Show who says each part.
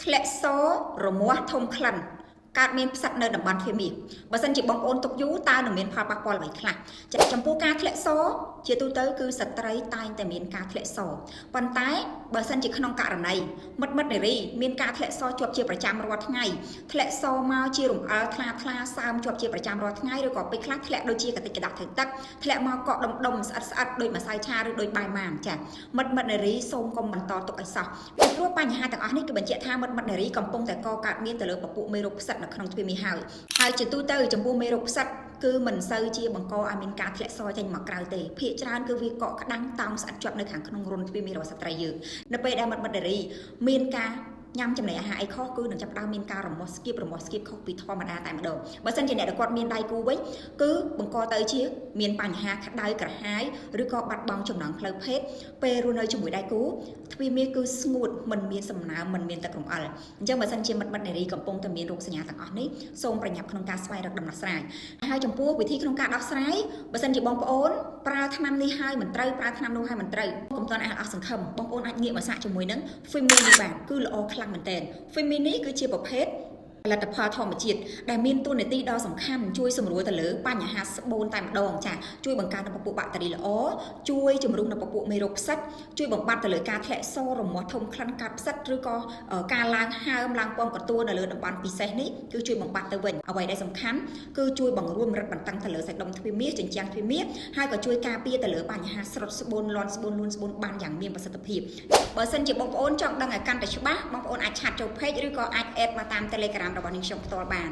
Speaker 1: ធ្លាក់សរមាស់ធំក្លិនកើតមានផ្សិតនៅតំបន់ទ្វាមីបើសិនជាបងប្អូនទុកយូរតើនឹងមានផលប៉ះពាល់អ្វីខ្លះចំពោះការធ្លាក់សជាទូទៅគឺស្ត្រីតែងតែមានការធ្លាក់សប៉ុន្តែបើសិនជាក្នុងករណីមិត្តនារីមានការធ្លាក់សជាប់ជាប្រចាំរាល់ថ្ងៃធ្លាក់សមកជារំអិលថ្លាសើមជាប់ជាប្រចាំរាល់ថ្ងៃឬក៏ពេលខ្លះធ្លាក់ដូចជាកតិកដាក់ធ្វើទឹកធ្លាក់មកកក់ដុំស្អិតដូចម្សៅឆាឬដូចបាយម៉ានចាមិត្តនារីសូមកុំបន្តទុកឲ្យសោះពីព្រោះបញ្ហាទាំងអស់នេះគឺបញ្ជាក់ថាមិត្តនារីកំពុងតែកកើតមានទៅលើពពួកមេរោគផ្សិតនៅក្នុងទ្វាមីហើយជាទូទៅចំពោះមេរោគផ្សិតគឺមិនសូវជាបង្កឲ្យមានការធ្លាក់សចេញមកក្រៅទេភាគច្រើនគឺវាកកក្តាំងតោងស្អិតជាប់នៅខាងក្នុងរន្ធទ្វាមីរបស់ស្ត្រីយើងនៅពេលដែលមិត្តនារីមានការញ៉ាំចំណីអាហារអីខុសគឺនឹងចាប់ផ្ដើមមានការរមាស់ស្គៀបខុសពីធម្មតាតែម្ដងបើសិនជាអ្នកដែលគាត់មានដៃគូវិញគឺបង្កទៅជាមានបញ្ហាក្តៅក្រហាយឬក៏បាត់បង់ចំណង់ផ្លូវភេទពេលរស់នៅជាមួយដៃគូទ្វាមីគឺស្ងួតមិនមានសំណើមមិនមានទឹករំអិលអញ្ចឹងបើសិនជាមិត្តនារីកំពុងតែមានរោគសញ្ញាទាំងអស់នេះសូមប្រញាប់ក្នុងការស្វែងរកដំណោះស្រាយហើយចំពោះវិធីក្នុងការដោះស្រាយបើសិនជាបងប្អូនប្រើថ្នាំនេះហើយមិនត្រូវប្រើថ្នាំនោះហើយមិនត្រូវកុំតន់អស់សង្ឃឹមបងប្អូនអាចងាកមកសាកជាមួយនឹង Femini បានគឺល្អខ្លាំងមែនទែន Femini គឺជាប្រភេទផលិតផលធម្មជាតិដែលមានតួនាទីដ៏សំខាន់ជួយសម្រួលទៅលើបញ្ហាស្បូនតែម្ដងចាជួយបង្កើននូវពពួកបាក់តេរីល្អជួយជំរុញនូវពពួកមេរោគផ្សិតជួយបំបត្តិទៅលើការធ្លាក់សរមាស់ធំក្លិនកាត់ផ្សិតឬក៏ការឡើងហើមឡើងពងកទួលនៅលើតំបន់ពិសេសនេះគឺជួយបំបត្តិទៅវិញអ្វីដែលសំខាន់គឺជួយបង្រួមរឹតបន្តឹងទៅលើសាច់ដុំទ្វាមីជញ្ជាំងទ្វាមីហើយក៏ជួយការពារទៅលើបញ្ហាស្រុតស្បូនលាន់ស្បូនលួនស្បូនបានយ៉ាងមានប្រសិទ្ធភាពបើសិនជាបងប្អូនចង់ដឹងឲ្យកាន់តែច្បាស់បងប្អូនអាចឆាតចូល page ឬក៏អាច add មកតាម Telegram របស់នាងខ្ញុំផ្ទាល់បាន